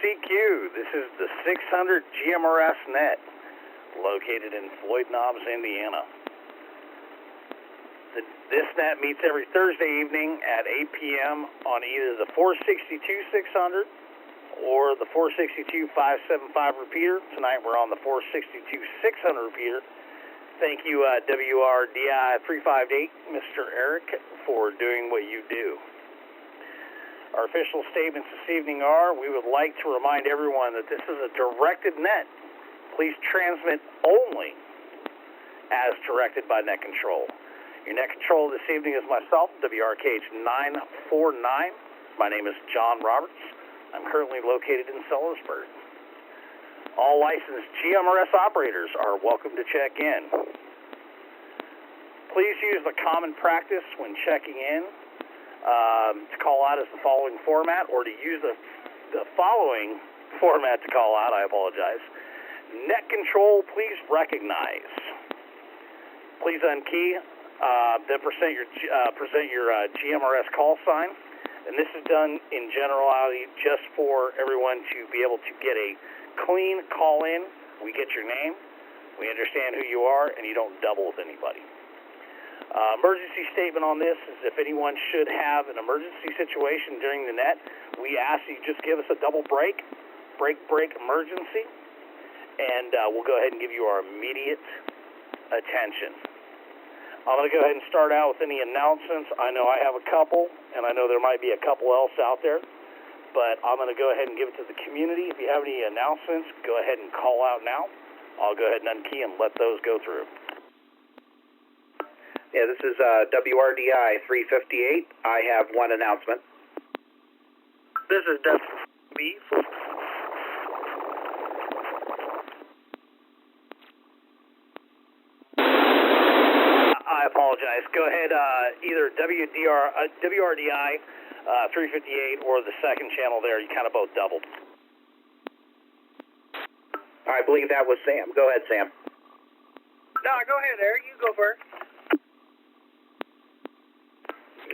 WRKH949. This is the 600 GMRS Net, located in Floyd Knobs, Indiana. This net meets every Thursday evening at 8 p.m. on either the 462-600 or the 462-575 repeater. Tonight we're on the 462-600 repeater. Thank you, WRDI358, Mr. Eric, for doing what you do. Our official statements this evening are: we would like to remind everyone that this is a directed net. Please transmit only as directed by net control. Your net control this evening is myself, WRKH949. My name is John Roberts. I'm currently located in Sellersburg. All licensed GMRS operators are welcome to check in. Please use the common practice when checking in to call out as the following format, or to use the following format to call out. I apologize. Net control, please recognize. Please unkey, then present your GMRS call sign. And this is done in generality just for everyone to be able to get a clean call in. We get your name, we understand who you are, and you don't double with anybody. Emergency statement on this is: if anyone should have an emergency situation during the net, we ask you just give us a double break emergency, and we'll go ahead and give you our immediate attention. I'm going to go ahead and start out with any announcements. I know I have a couple, and I know there might be a couple else out there, but I'm going to go ahead and give it to the community. If you have any announcements, go ahead and call out now. I'll go ahead and unkey and let those go through. Yeah, this is WRDI358. I have one announcement. This is WB. I apologize. Go ahead, either WRDI 358 or the second channel there. You kind of both doubled. I believe that was Sam. Go ahead, Sam. No, go ahead, Eric. You go first.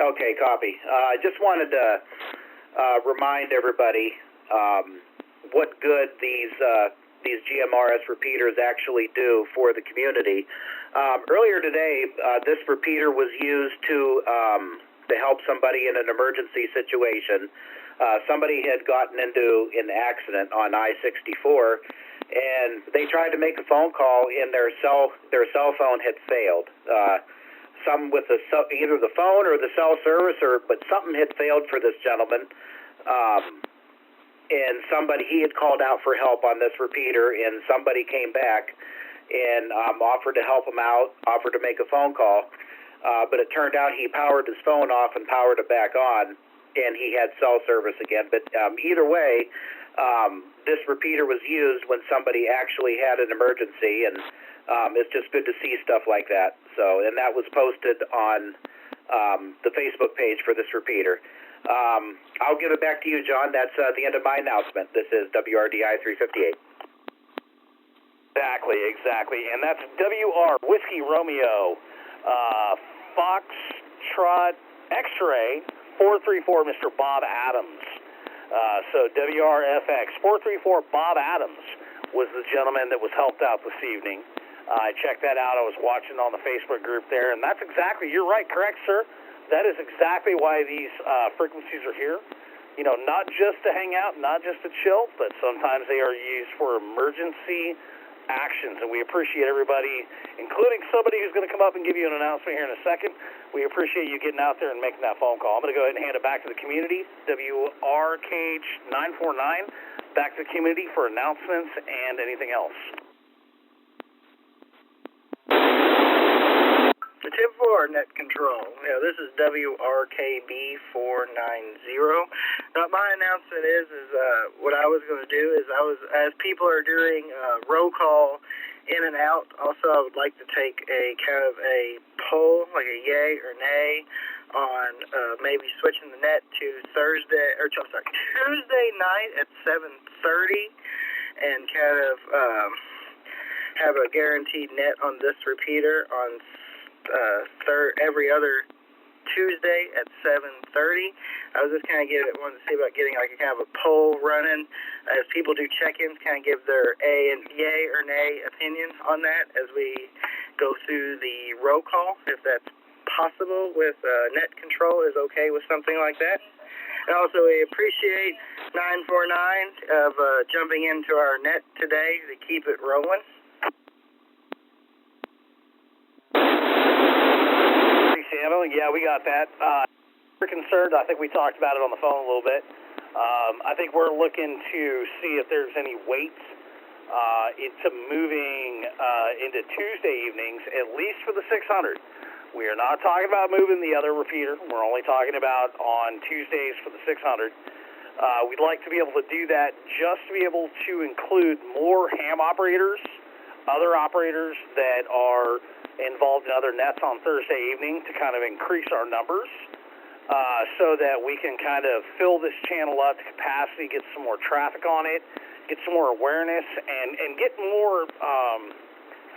Okay, copy. I just wanted to remind everybody what good these GMRS repeaters actually do for the community. Earlier today, this repeater was used to help somebody in an emergency situation. Somebody had gotten into an accident on I-64, and they tried to make a phone call, and their cell phone had failed. Some with either the phone or the cell service, but something had failed for this gentleman. And he had called out for help on this repeater, and somebody came back and offered to help him out, offered to make a phone call. But it turned out he powered his phone off and powered it back on, and he had cell service again. But either way, this repeater was used when somebody actually had an emergency, and it's just good to see stuff like that. So, and that was posted on the Facebook page for this repeater. I'll give it back to you, John. That's the end of my announcement. This is WRDI 358. Exactly. And that's WR Whiskey Romeo Foxtrot X-Ray 434, Mr. Bob Adams. So WRFX 434 Bob Adams was the gentleman that was helped out this evening. I checked that out. I was watching on the Facebook group there, and that's exactly, you're right, correct, sir. That is exactly why these frequencies are here. You know, not just to hang out, not just to chill, but sometimes they are used for emergency actions, and we appreciate everybody, including somebody who's going to come up and give you an announcement here in a second. We appreciate you getting out there and making that phone call. I'm going to go ahead and hand it back to the community. WRKH949, back to the community for announcements and anything else. The tip for net control. Yeah, this is WRKB490. My announcement is what I was going to do is as people are doing roll call in and out. Also, I would like to take a kind of a poll, like a yay or nay, on maybe switching the net to Tuesday night at 7:30, and kind of have a guaranteed net on this repeater on every other Tuesday at 7:30. I was just kind of wanted to see about getting like a kind of a poll running as people do check-ins, kind of give their yay or nay opinion on that as we go through the roll call, if that's possible with net control is okay with something like that. And also we appreciate 949 of jumping into our net today to keep it rolling. Yeah, we got that. We're concerned. I think we talked about it on the phone a little bit. I think we're looking to see if there's any weight into moving into Tuesday evenings, at least for the 600. We are not talking about moving the other repeater. We're only talking about on Tuesdays for the 600. We'd like to be able to do that just to be able to include more ham operators, other operators that are involved in other nets on Thursday evening to kind of increase our numbers so that we can kind of fill this channel up to capacity, get some more traffic on it, get some more awareness, and get more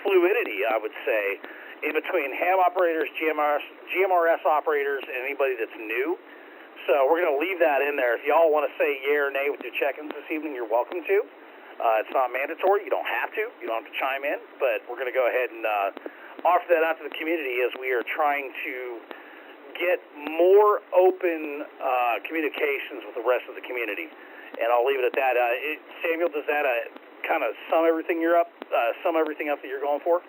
fluidity, I would say, in between ham operators, GMRS operators, and anybody that's new. So we're going to leave that in there. If y'all want to say yay or nay with your check-ins this evening, you're welcome to. It's not mandatory. You don't have to. You don't have to chime in. But we're going to go ahead and offer that out to the community as we are trying to get more open communications with the rest of the community. And I'll leave it at that. Samuel, does that kind of sum everything up that you're going for?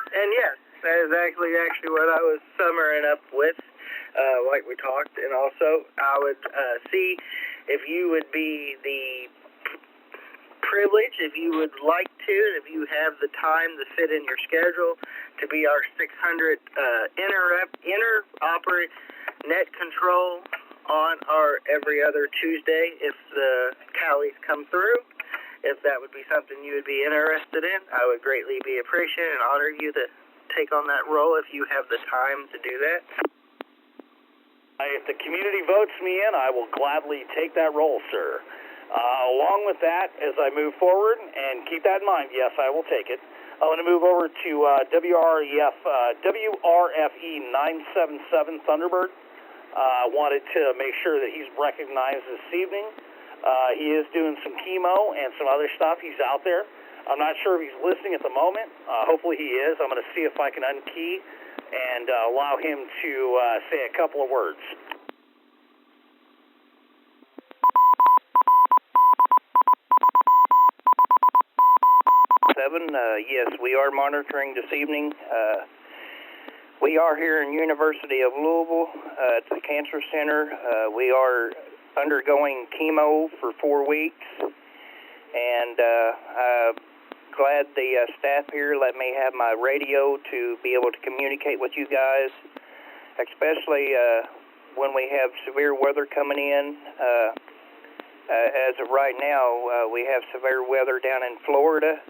And yes, that is actually what I was summing up with, like we talked. And also, I would see if you would be the privilege, if you would like to, and if you have the time to fit in your schedule to be our 600 inter-operate net control on our every other Tuesday if the tallies come through. If that would be something you would be interested in, I would greatly be appreciated and honor you to take on that role if you have the time to do that. If the community votes me in, I will gladly take that role, sir. Along with that, as I move forward, and keep that in mind, yes, I will take it. I want to move over to WRFE977 Thunderbird. Wanted to make sure that he's recognized this evening. He is doing some chemo and some other stuff. He's out there. I'm not sure if he's listening at the moment. Hopefully he is. I'm going to see if I can unkey and allow him to say a couple of words. Yes, we are monitoring this evening. We are here in University of Louisville at the Cancer Center. We are undergoing chemo for 4 weeks, and I'm glad the staff here let me have my radio to be able to communicate with you guys, especially when we have severe weather coming in. As of right now, we have severe weather down in Florida.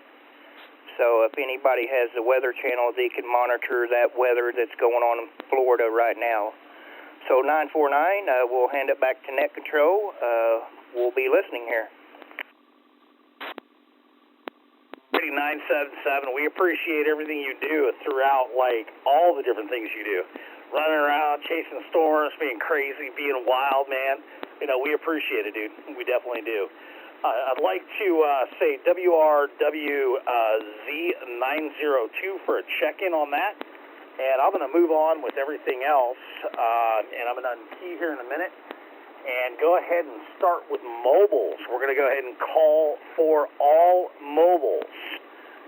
So if anybody has the Weather Channel, they can monitor that weather that's going on in Florida right now. So 949, we'll hand it back to Net Control. We'll be listening here. 977, we appreciate everything you do throughout, like, all the different things you do. Running around, chasing storms, being crazy, being wild, man. You know, we appreciate it, dude. We definitely do. I'd like to say WRWZ902 for a check-in on that. And I'm going to move on with everything else. And I'm going to unkey here in a minute and go ahead and start with mobiles. We're going to go ahead and call for all mobiles.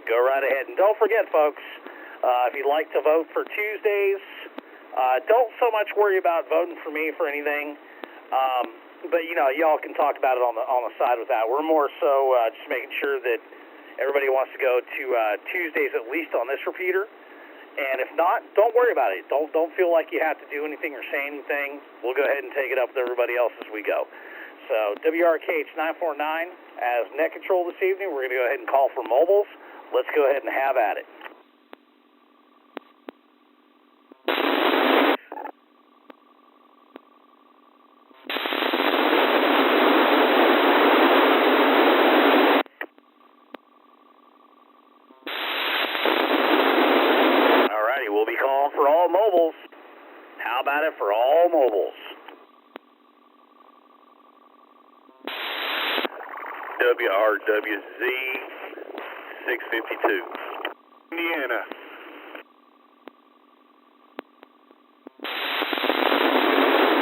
Go right ahead. And don't forget, folks, if you'd like to vote for Tuesdays, don't so much worry about voting for me for anything. But, you know, y'all can talk about it on the side with that. We're more so just making sure that everybody wants to go to Tuesdays at least on this repeater. And if not, don't worry about it. Don't feel like you have to do anything or say anything. We'll go ahead and take it up with everybody else as we go. So WRKH949 as net control this evening. We're going to go ahead and call for mobiles. Let's go ahead and have at it. How about it for all mobiles? WRWZ 652. Indiana.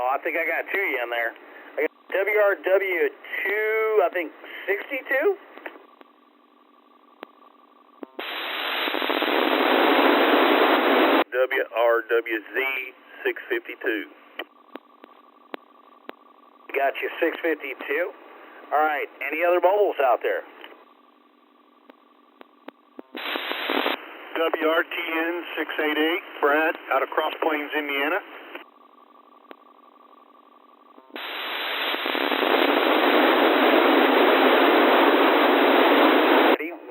Oh, I think I got two in there. I got WRW2, I think 62? WRWZ 652. Got you 652. All right, any other mobiles out there? WRTN 688, Brad, out of Cross Plains, Indiana.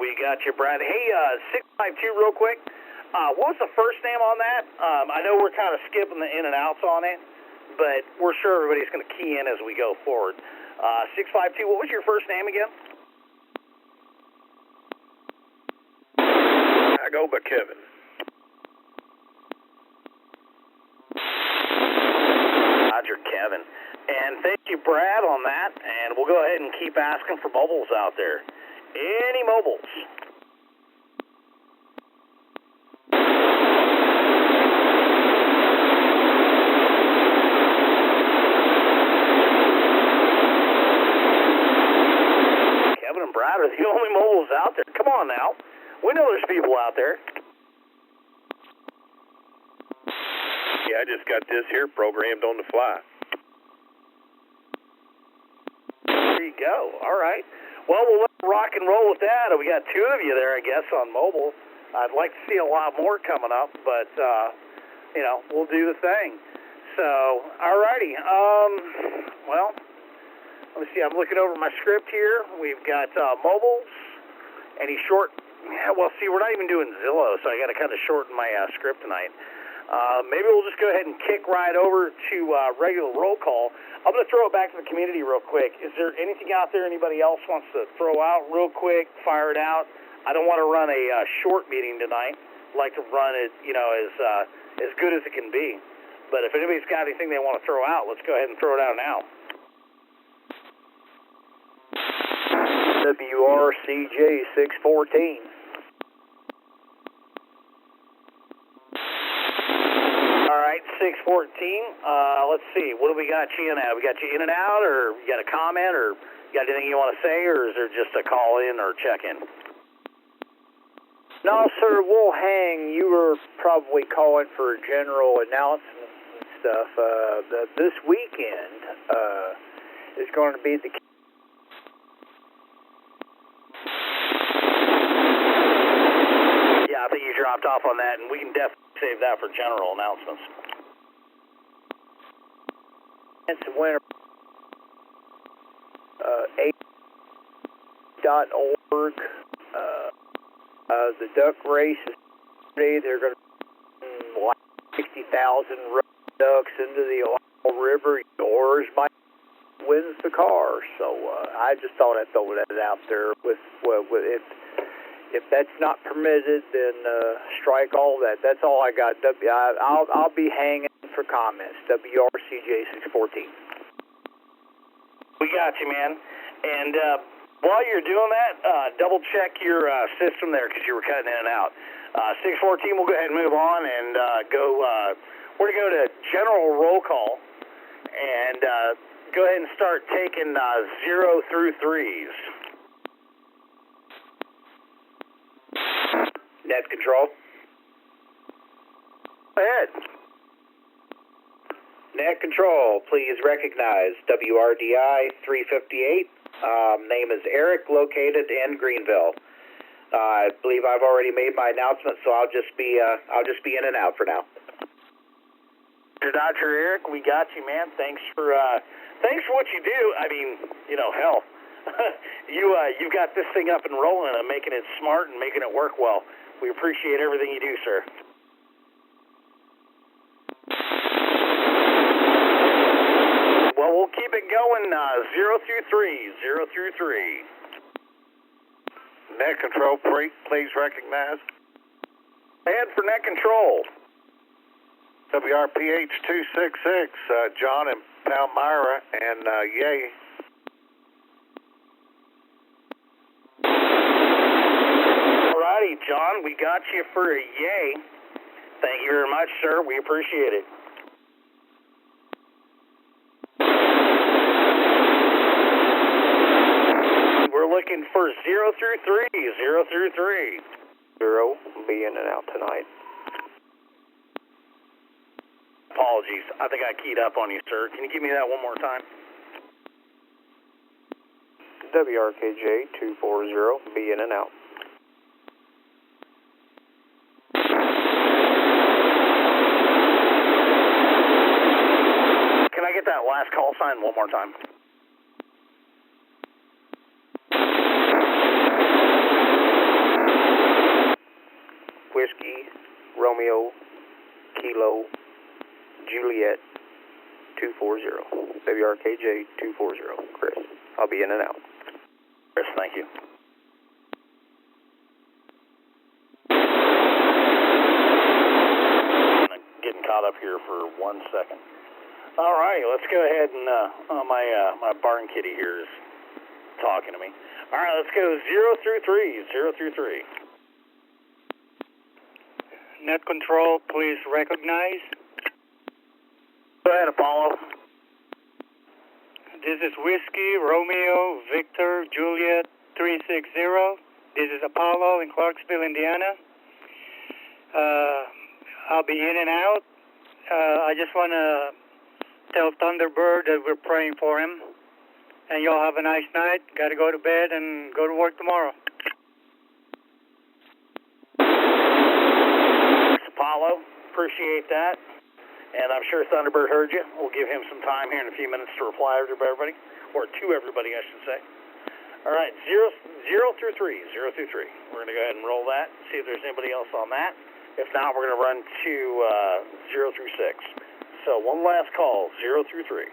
We got you, Brad. Hey, 652 real quick. What was the first name on that? I know we're kind of skipping the in and outs on it, but we're sure everybody's going to key in as we go forward. 652, what was your first name again? I go by Kevin. Roger, Kevin. And thank you, Brad, on that. And we'll go ahead and keep asking for mobiles out there. Any mobiles? Kevin and Brad are the only mobiles out there. Come on now. We know there's people out there. Yeah, I just got this here programmed on the fly. There you go. All right. Well, we'll let rock and roll with that. We got two of you there, I guess, on mobile. I'd like to see a lot more coming up, but, we'll do the thing. So, all righty. Well, let me see. I'm looking over my script here. We've got mobiles. Any short? Yeah, well, see, we're not even doing Zillow, so I got to kind of shorten my script tonight. Maybe we'll just go ahead and kick right over to regular roll call. I'm going to throw it back to the community real quick. Is there anything out there anybody else wants to throw out real quick, fire it out? I don't want to run a short meeting tonight. I'd like to run it, as good as it can be. But if anybody's got anything they want to throw out, let's go ahead and throw it out now. WRCJ 614. All right, 614. Let's see. What do we got you in at? We got you in and out, or you got a comment, or you got anything you want to say, or is there just a call in or check in? No, sir, we'll hang. You were probably calling for general announcements and stuff. This weekend is going to be the... Yeah, I think you dropped off on that, and we can definitely save that for general announcements. It's winter. 8.org. The duck race is today. They're going to like 60,000 ducks into the Ohio River. Yours might wins the car. So I just thought I'd throw that out there. If that's not permitted, then strike all that. That's all I got. I'll be hanging for comments. WRCJ 614. We got you, man. And while you're doing that, double check your system there because you were cutting in and out. 614, we'll go ahead and move on and go. We're going to go to general roll call and go ahead and start taking 0 through 3s. Net control. Go ahead. Net control, please recognize WRDI 358. Name is Eric, located in Greenville. I believe I've already made my announcement, so I'll just be in and out for now. Dr. Eric, we got you, man. Thanks for what you do. I mean, hell, you've got this thing up and rolling and making it smart and making it work well. We appreciate everything you do, sir. Well, we'll keep it going. 0 through 3. 0 through 3. Net control, please recognize. Head for net control. WRKH949, John and Palmyra, and yay. Alrighty, John, we got you for a yay. Thank you very much, sir. We appreciate it. We're looking for 0 through 3, 0 through 3. 0, be in and out tonight. Apologies, I think I keyed up on you, sir. Can you give me that one more time? WRKJ240, be in and out. Can I get that last call sign one more time? Whiskey, Romeo, Kilo, Juliet, 240. WRKJ 240. Chris, I'll be in and out. Chris, thank you. Getting caught up here for 1 second. All right, let's go ahead and my barn kitty here is talking to me. All right, let's go 0 through 3, 0 through 3. Net control, please recognize. Go ahead, Apollo. This is Whiskey, Romeo, Victor, Juliet, 360. This is Apollo in Clarksville, Indiana. I'll be in and out. I just want to tell Thunderbird that we're praying for him. And y'all have a nice night. Got to go to bed and go to work tomorrow. Apollo, appreciate that. And I'm sure Thunderbird heard you. We'll give him some time here in a few minutes to reply to everybody, or to everybody, I should say. All right, 0 through 3, 0 through 3. We're going to go ahead and roll that, see if there's anybody else on that. If not, we're going to run to 0 through 6. So one last call, 0 through 3.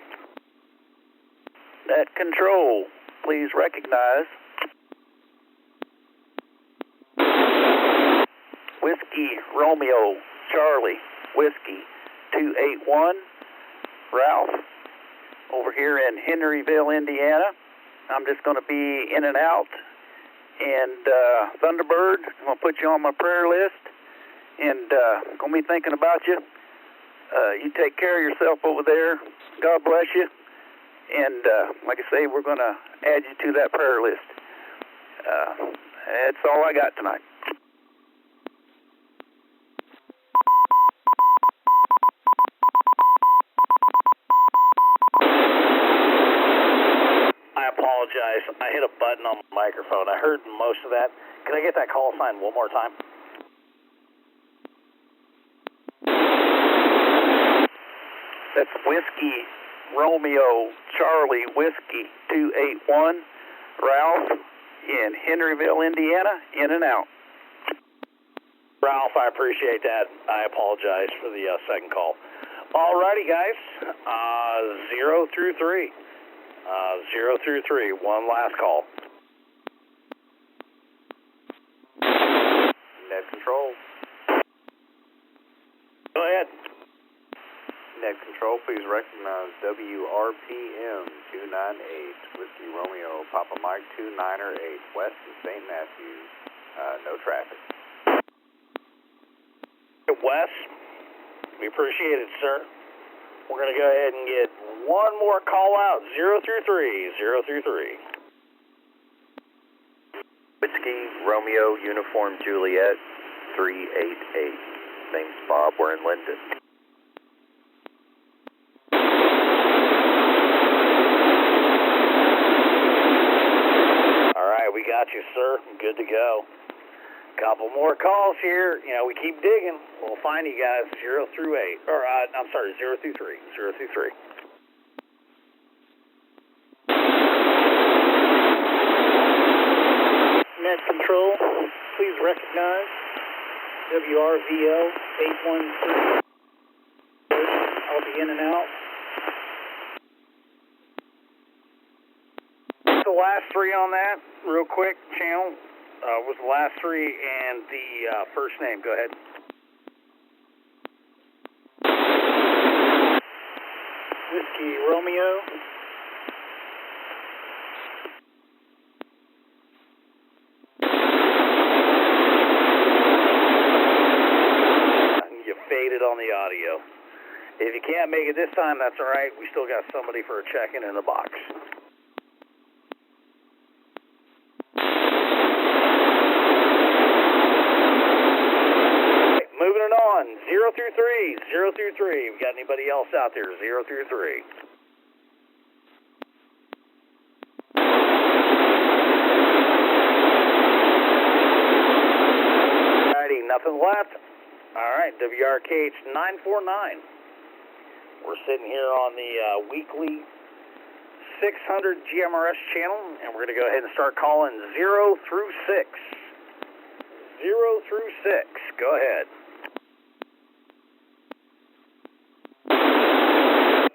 Net control, please recognize. Whiskey, Romeo, Charlie, Whiskey, 281, Ralph, over here in Henryville, Indiana. I'm just going to be in and out. And Thunderbird, I'm going to put you on my prayer list. And I'm going to be thinking about you. You take care of yourself over there. God bless you. And like I say, we're going to add you to that prayer list. That's all I got tonight. I apologize. I hit a button on the microphone. I heard most of that. Can I get that call sign one more time? That's Whiskey, Romeo, Charlie, Whiskey, 281, Ralph in Henryville, Indiana, in and out. Ralph, I appreciate that. I apologize for the second call. All righty, guys. 0 through 3. 0 through 3. One last call. Net control. Go ahead. Net control, please recognize WRPM 298, Whiskey Romeo, Papa Mike 298, west of St. Matthews, no traffic. Wes, we appreciate it, sir. We're going to go ahead and get one more call out, 0 through 3, 0 through 3. Whiskey, Romeo, Uniform, Juliet, 388. Name's Bob, we're in Linden. All right, we got you, sir. Good to go. Couple more calls here. You know, we keep digging. We'll find you guys 0 through 8. Or, I'm sorry, 0 through 3. 0 through 3. Net control, please recognize WRVL 813. I'll be in and out. What's the last 3 on that? Real quick, channel. What's the last 3 and the first name? Go ahead. Whiskey Romeo. You faded on the audio. If you can't make it this time, that's all right. We still got somebody for a check-in in the box. Moving it on, 0 through 3, 0 through 3. We got anybody else out there, 0 through 3? Alrighty, nothing left. Alright, WRKH949. We're sitting here on the weekly 600 GMRS channel, and we're going to go ahead and start calling 0 through 6. 0 through 6, go ahead.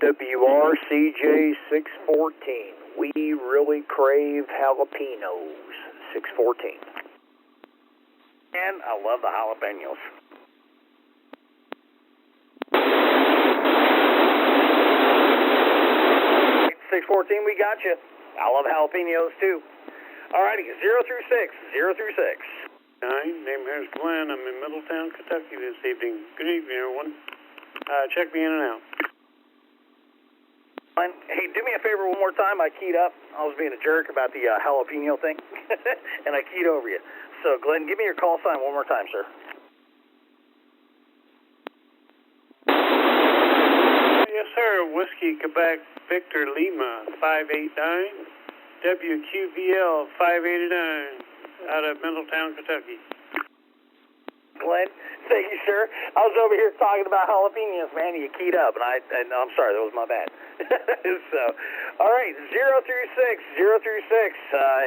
WRCJ614, we really crave jalapenos, 614. And I love the jalapenos. 614, we got you. I love jalapenos too. Alrighty, 0 through 6, 0 through 6. Hi, name is Glenn. I'm in Middletown, Kentucky this evening. Good evening, everyone. Check me in and out. Hey, do me a favor one more time. I keyed up. I was being a jerk about the jalapeno thing, and I keyed over you. So, Glenn, give me your call sign one more time, sir. Yes, sir. Whiskey Quebec Victor Lima 589, WQVL 589, out of Middletown, Kentucky. Glenn, thank you, sir. I was over here talking about jalapenos, man, and you keyed up, and I'm sorry, that was my bad. So, all right, 0 through 6, 0 through 6,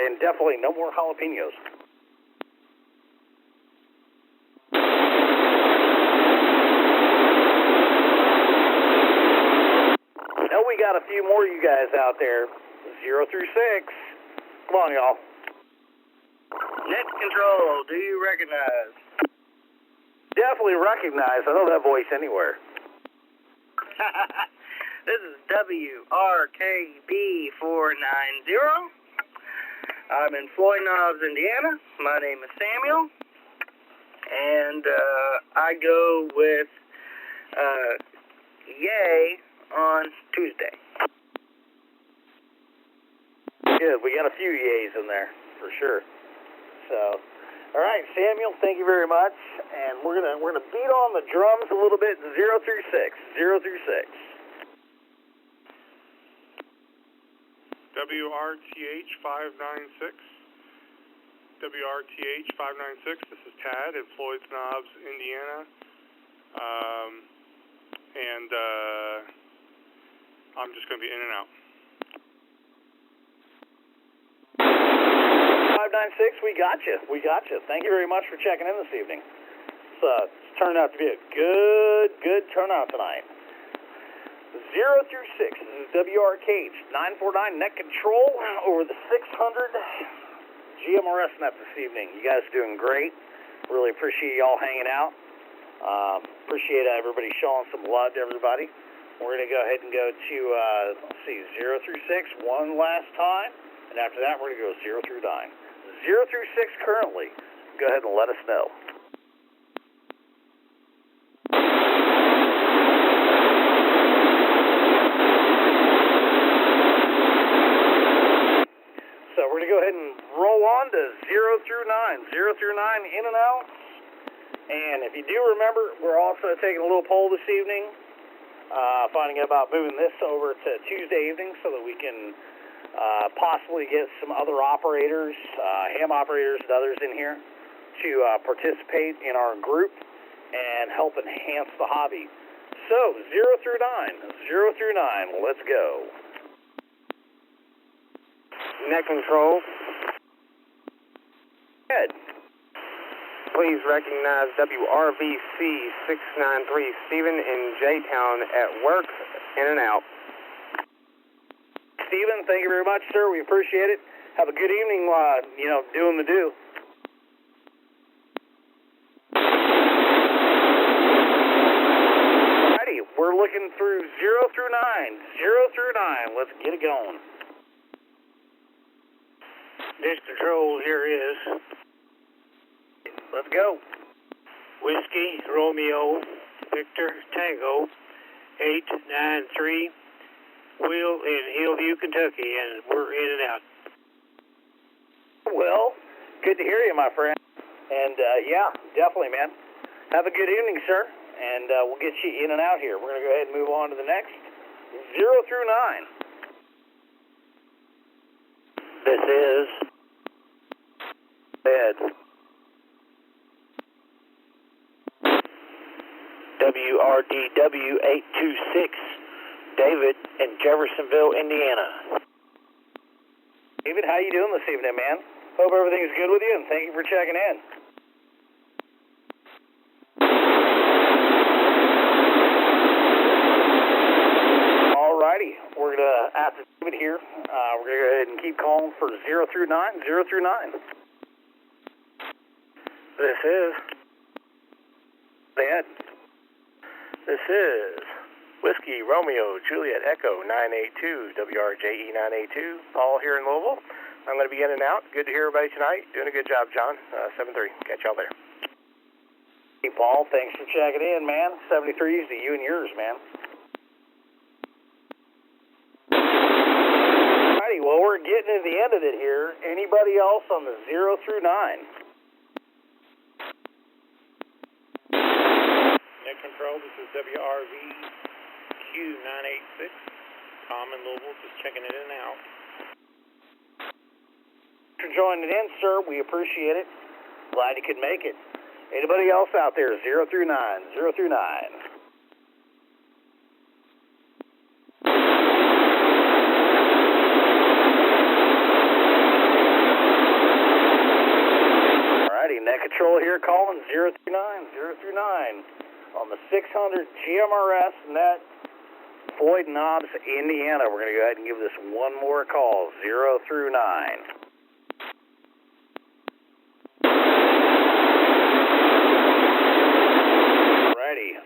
and definitely no more jalapenos. Now we got a few more of you guys out there, 0 through 6. Come on, y'all. Net control, do you recognize? Definitely recognize. I know that voice anywhere. This is WRKB490. I'm in Floyd Knobs, Indiana. My name is Samuel. And I go with Yay on Tuesday. Good. We got a few yays in there, for sure. So, all right, Samuel, thank you very much. And we're gonna beat on the drums a little bit, 0 through 6, 0 through 6. WRTH 596. WRTH 596. This is Tad in Floyd Knobs, Indiana. I'm just going to be in and out. 596, we got you. We got you. Thank you very much for checking in this evening. It's turned out to be a good turnout tonight. 0 through 6. This is WRKH949 Net Control over the 600 GMRS Net this evening. You guys are doing great. Really appreciate y'all hanging out. Appreciate everybody showing some love to everybody. We're going to go ahead and go to, let's see, 0 through 6 one last time. And after that, we're going to go 0 through 9. 0 through 6 currently. Go ahead and let us know. So we're going to go ahead and roll on to 0 through 9. 0 through 9 in and out. And if you do remember, we're also taking a little poll this evening, finding out about moving this over to Tuesday evening so that we can possibly get some other operators, ham operators and others in here to participate in our group and help enhance the hobby. So, 0 through 9. 0 through 9. Let's go. Net control. Good. Please recognize WRVC 693, Stephen in J-Town at work, in and out. Stephen, thank you very much, sir. We appreciate it. Have a good evening, doing the do. Alrighty, we're looking through 0 through 9. 0 through 9. Let's get it going. This control here is Let's go. Whiskey, Romeo, Victor, Tango, 893, Will in Hillview, Kentucky, and we're in and out. Well, good to hear you, my friend. And, yeah, definitely, man. Have a good evening, sir. And we'll get you in and out here. We're going to go ahead and move on to the next. 0 through 9. This is Ed. WRDW826, David in Jeffersonville, Indiana. David, how you doing this evening, man? Hope everything's good with you, and thank you for checking in. Alrighty, we're going to, after David here, we're going to go ahead and keep calling for 0 through 9, 0 through 9. This is Ed. This is Whiskey, Romeo, Juliet, Echo, 982, WRKH949, Paul here in Louisville. I'm going to be in and out. Good to hear everybody tonight. Doing a good job, John. 73. Catch y'all there. Hey, Paul, thanks for checking in, man. 73s to you and yours, man. Alrighty, well, we're getting to the end of it here. Anybody else on the 0 through 9? Net control, this is WRVQ986, Tom in Louisville, just checking it in and out. Thanks for joining in, sir. We appreciate it. Glad you could make it. Anybody else out there? 0 through 9. 0 through 9. Alrighty, net control here calling 0 through 9. 0 through 9. On the 600 GMRS Net, Floyd Knobs, Indiana. We're going to go ahead and give this one more call, 0 through 9. Alrighty,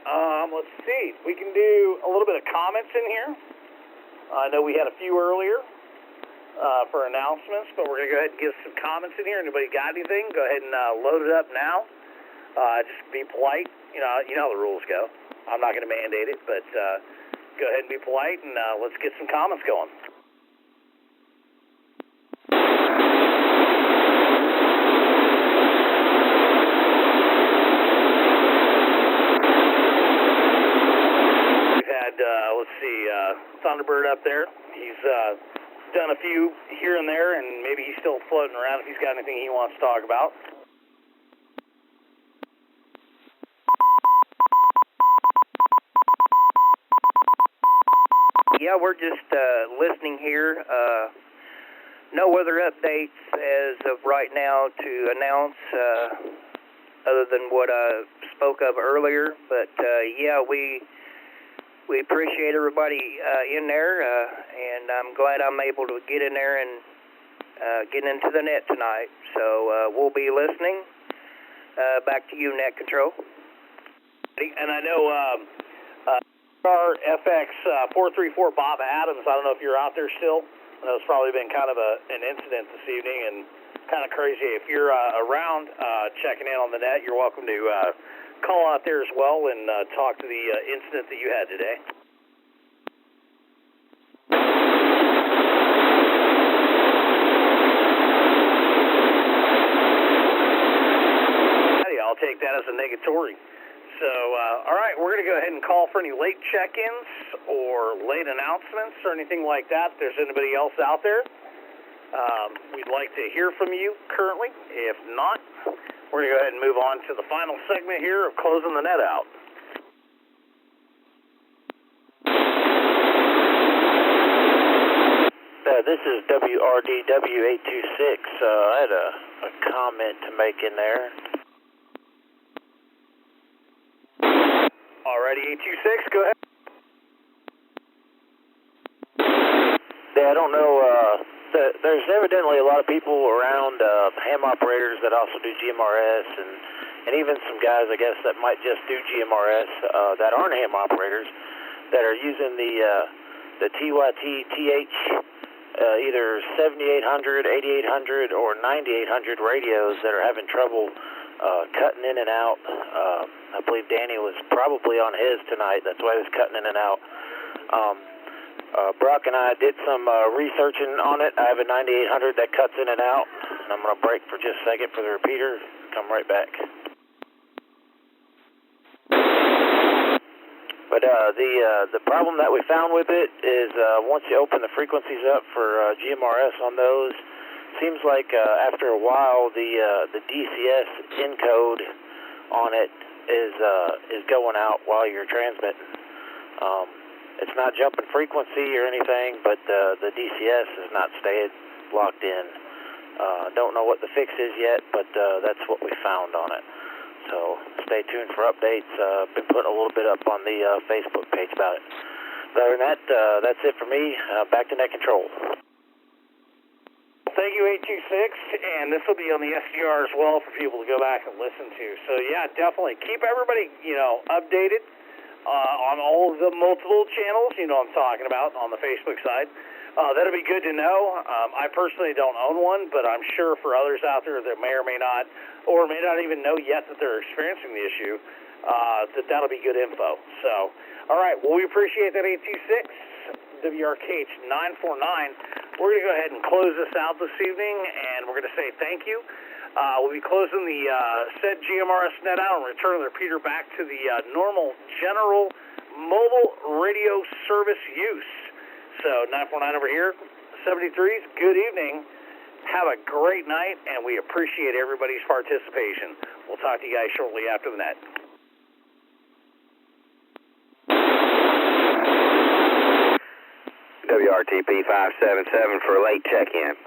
let's see. We can do a little bit of comments in here. I know we had a few earlier for announcements, but we're going to go ahead and give some comments in here. Anybody got anything? Go ahead and load it up now. Just be polite. You know how the rules go. I'm not going to mandate it, but go ahead and be polite, and let's get some comments going. We've had, let's see, Thunderbird up there. He's done a few here and there, and maybe he's still floating around if he's got anything he wants to talk about. Yeah, we're just listening here. No other updates as of right now to announce other than what I spoke of earlier. But, yeah, we appreciate everybody in there, and I'm glad I'm able to get in there and get into the net tonight. So we'll be listening. Back to you, Net Control. And I know FX 434 Bob Adams, I don't know if you're out there still. I know it's probably been kind of an incident this evening and kind of crazy. If you're around checking in on the net, you're welcome to call out there as well and talk to the incident that you had today. I'll take that as a negatory. So, all right, we're going to go ahead and call for any late check-ins or late announcements or anything like that. If there's anybody else out there, we'd like to hear from you currently. If not, we're going to go ahead and move on to the final segment here of closing the net out. This is WRDW826. I had a comment to make in there. Alrighty, 826, go ahead. Yeah, I don't know. There's evidently a lot of people around ham operators that also do GMRS, and even some guys, I guess, that might just do GMRS that aren't ham operators, that are using the TYT-TH either 7800, 8800, or 9800 radios that are having trouble cutting in and out. I believe Danny was probably on his tonight. That's why he was cutting in and out. Brock and I did some researching on it. I have a 9800 that cuts in and out, and I'm going to break for just a second for the repeater. Come right back. But the problem that we found with it is once you open the frequencies up for GMRS on those, seems like after a while the DCS encode on it is going out while you're transmitting. It's not jumping frequency or anything, but the DCS is not staying locked in. Don't know what the fix is yet, but that's what we found on it. So stay tuned for updates. Been putting a little bit up on the Facebook page about it. But other than that, that's it for me. Back to net control. Thank you, 826, and this will be on the SDR as well for people to go back and listen to. So yeah, definitely keep everybody, updated on all of the multiple channels, I'm talking about on the Facebook side. That'll be good to know. I personally don't own one, but I'm sure for others out there that may or may not, or may not even know yet that they're experiencing the issue, that'll be good info. So, all right, well, we appreciate that, 826, WRKH949. We're going to go ahead and close this out this evening, and we're going to say thank you. We'll be closing the said GMRS Net out and returning the repeater back to the normal general mobile radio service use. So 949 over here, 73s, good evening. Have a great night, and we appreciate everybody's participation. We'll talk to you guys shortly after the net. WRTP 577 for a late check-in.